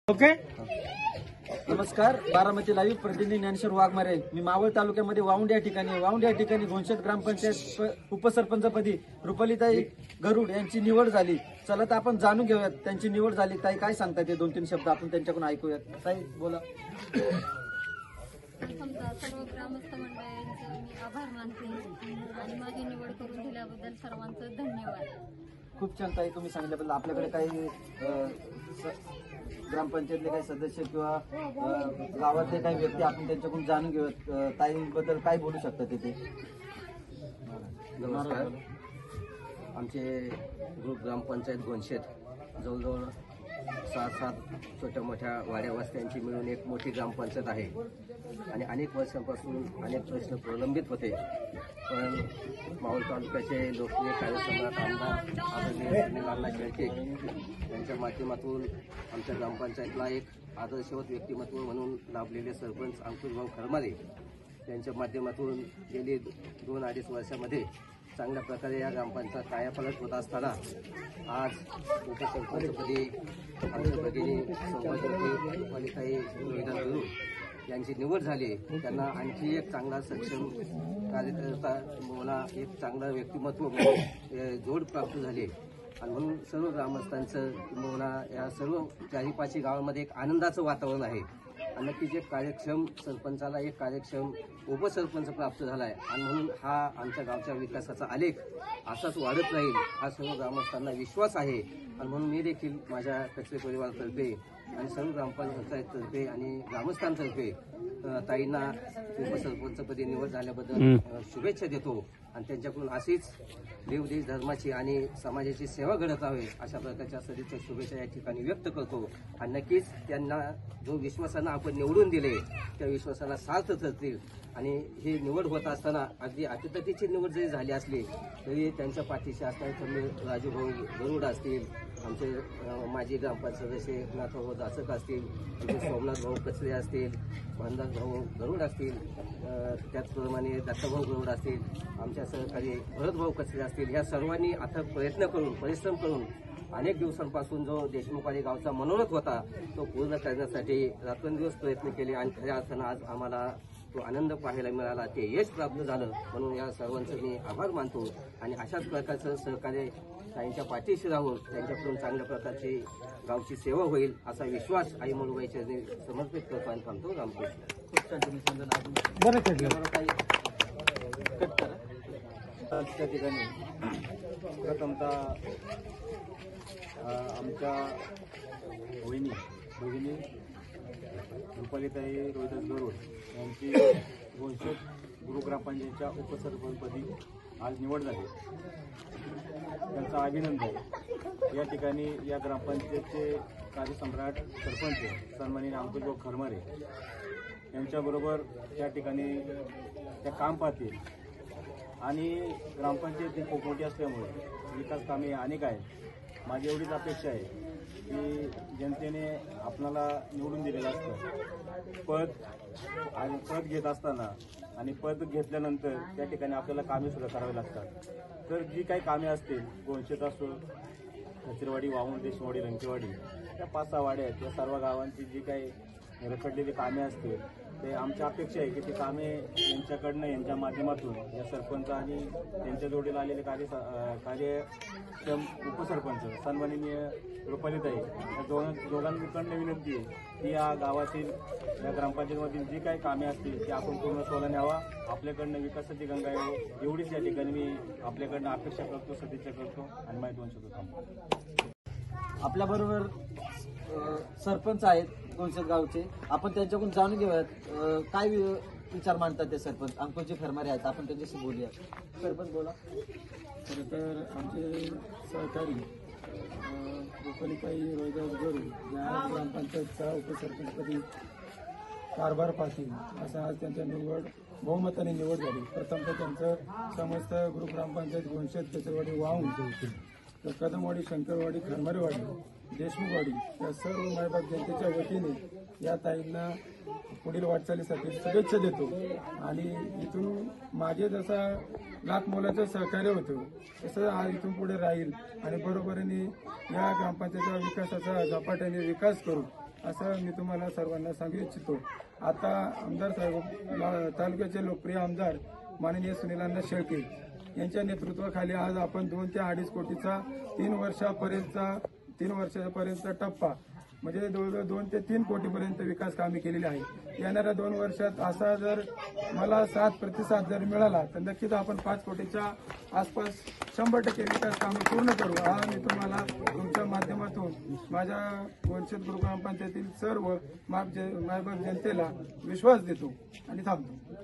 Okay. नमस्कार. Baramati live प्रतिनिधी ज्ञानेश्वर वाघमारे. मी मावळ तालुक्यामध्ये वाऊंड या ठिकाणी घोणशेत ग्रामपंचायत उपसरपंचपदी रुपालीताई गरुड यांची निवड झाली. चला तर आपण जाणून घेऊयात त्यांची निवड झाली. ताई काय सांगतात ते 2-3 शब्द आपण त्यांच्याकडून ऐकूयात. ताई बोला. सर्व ग्रामस्थ मंडळांचे मी आभार मानते आणि माझी निवड करून दिल्याबद्दल सर्वांचं धन्यवाद. खूप छान ताई, तुम्ही सांगितल्याबद्दल. आपल्याकडे काही ग्रामपंचायतले काही सदस्य किंवा गावातले काही व्यक्ती आपण त्यांच्याकडून जाणून घेऊयात. ताईंबद्दल काय बोलू शकता तिथे? नमस्कार. आमचे ग्रुप ग्रामपंचायत घोणशेत जवळजवळ 7 छोट्या मोठ्या वाड्या वस्त्यांची मिळून एक मोठी ग्रामपंचायत आहे आणि अनेक वर्षांपासून अनेक प्रश्न प्रलंबित होते. पण मावळ तालुक्याचे लोकप्रिय कार्यसम्राट आमदार आदरणीय अण्णा शेळके यांच्या माध्यमातून आमच्या ग्रामपंचायतला एक आदर्शवत व्यक्तिमत्व म्हणून लाभलेले सरपंच अंकुशभाऊ खरमारे यांच्या माध्यमातून गेली 2-2.5 वर्षामध्ये चांगल्या प्रकारे या ग्रामपंचायत कायापालट होत असताना आज उपसरपंचपदी आमच्या भगिनी सौभाग्यवती रुपालीताई गरुड यांची निवड झाली. त्यांना आणखी एक चांगला सक्षम कार्यकर्ता मला एक चांगलं व्यक्तिमत्व जोड प्राप्त झाली आणि म्हणून सर्व ग्रामस्थांचं किंवा या सर्व 4-5 गावामध्ये एक आनंदाचं वातावरण आहे. आणि नक्कीच एक कार्यक्षम सरपंचाला एक कार्यक्षम उपसरपंच प्राप्त झाला आहे आणि म्हणून हा आमच्या गावच्या विकासाचा आलेख असाच वाढत राहील हा सर्व ग्रामस्थांना विश्वास आहे. आणि म्हणून मी देखील माझ्या कचरे परिवारातर्फे आणि सर्व ग्रामपंचायततर्फे आणि ग्रामस्थांतर्फे ताईंना उपसरपंचपदी निवड झाल्याबद्दल शुभेच्छा देतो आणि त्यांच्याकडून अशीच देवदेश धर्माची आणि समाजाची सेवा घडत राहावी अशा प्रकारच्या सदिच्छा शुभेच्छा या ठिकाणी व्यक्त करतो. आणि नक्कीच त्यांना जो विश्वासानं आपण निवडून दिले त्या विश्वासाला सार्थ ठरतील. आणि ही निवड होत असताना अगदी अतिथीची निवड जरी झाली असली तरी त्यांच्या पाठीशी असणारे राजूभाऊ गरुड असतील, आमचे माजी ग्रामपंचायत सदस्य एकनाथभाऊ दासक असतील, आमचे सोमनाथ भाऊ कचरे असतील, भानदास भाऊ गरुड असतील, त्याचप्रमाणे दत्ताभाऊ गरुड असतील, आमच्या सहकारी भरतभाऊ कचरे असतील. या सर्वांनी अथक प्रयत्न करून परिश्रम करून अनेक दिवसांपासून जो देशमुखवाडी गावचा मनोरथ होता तो पूर्ण करण्यासाठी रात्रंदिवस प्रयत्न केले आणि खऱ्या अर्थानं आज आम्हाला तो आनंद पाहायला मिळाला, ते यश प्राप्त झालं. म्हणून या सर्वांचं मी आभार मानतो आणि अशाच प्रकारचं सहकार्य ताईंच्या पाठीशी राहून त्यांच्याकडून चांगल्या प्रकारची गावची सेवा होईल असा विश्वास आई मुलबाईच्या समर्पित करतो आणि थांबतो. रामकृष्ण. खूप छान तुम्ही समजून बरं केलं. त्या ठिकाणी प्रथमतः आमच्या भगिनी रुपालीताई रोहिदास गरुड यांची घोणशेत ग्रामपंचायतच्या उपसरपंचपदी आज निवड झाली. त्यांचं अभिनंदन. या ठिकाणी या ग्रामपंचायतचे कार्यसम्राट सरपंच सन्माननीय अंकुशभाऊ खरमारे यांच्याबरोबर त्या ठिकाणी त्या काम पाहतील आणि ग्रामपंचायत ही खूप मोठी असल्यामुळे विकास कामे अनेक आहेत. माझी एवढीच अपेक्षा आहे की जनतेने आपणाला निवडून दिलेलं असतं. पद घेत असताना आणि पद घेतल्यानंतर त्या ठिकाणी आपल्याला कामे सुद्धा करावी लागतात. तर जी काही कामे असतील घोणशेत असो, खचरेवाडी, वाऊंड, देशवाडी, रंकेवाडी या 5-6 वाड्या आहेत. या सर्व गावांची जी काही रखडलेली कामे असतील ते आमच्या अपेक्षा आहे की ती कामे यांच्याकडनं यांच्या माध्यमातून या सरपंच आणि त्यांच्या जोडीला आलेले कार्यक्षम उपसरपंच सन्माननीय रुपालीताई या दोघांकडनं विनंती आहे की या गावातील या ग्रामपंचायतीमधील जी काही कामे असतील ती आपण पूर्ण सोला न्यावा. आपल्याकडनं विकासाची गंगा यावं एवढीच या ठिकाणी मी आपल्याकडनं अपेक्षा करतो, सदिच्छा करतो आणि माझे 2 शब्द थांबतो. आपल्याबरोबर सरपंच आहेत घोणशेत गावचे. आपण त्यांच्याकडून जाणून घेऊयात काय विचार मांडतात ते सरपंच. अंकुशजी खरमारे आहेत, आपण त्यांच्याशी बोलूया. सरपंच बोला. खरं तर आमचे सहकारी रुपालीताई रोहिदास गरुड या ग्रामपंचायतच्या उपसरपंचपदी कारभार पाहतील असं आज त्यांच्या बहुमताने निवड झाली. प्रथमतः त्यांचं समस्त ग्रुप ग्रामपंचायत घोणशेत, कचरवाडी, वाहून, कदमवाडी, शंकरवाडी, खरमारेवाडी, देशमुखवाडी या सर्व मायबाप जनतेच्या वतीने या ताईंना पुढील वाटचालीसाठी शुभेच्छा देतो. आणि इथून मागे जसा लाख मोलाचं सहकार्य होतं तसं आज इथून पुढे राहील आणि बरोबरीने या ग्रामपंचायतीच्या विकासाचा झपाट्याने विकास करू असं मी तुम्हाला सर्वांना सांगू इच्छितो. आता आमदार साहेब, तालुक्याचे लोकप्रिय आमदार माननीय सुनीलांना शेळके यांच्या नेतृत्वाखाली आज आपण 2 ते 2.5 कोटीचा 3 वर्षापर्यंतचा टप्पा म्हणजे जवळजवळ 2 ते 3 कोटीपर्यंत विकास कामे केलेली आहे. येणाऱ्या 2 वर्षात असा जर मला 7 प्रतिसाद जर मिळाला तर नक्कीच आपण 5 कोटीच्या आसपास 100% विकास कामे पूर्ण करू. हा मी तुम्हाला तुमच्या माध्यमातून माझ्या गोंशेत गुरु ग्रामपंचायतीतील सर्व मायबाप जनतेला विश्वास देतो आणि थांबतो.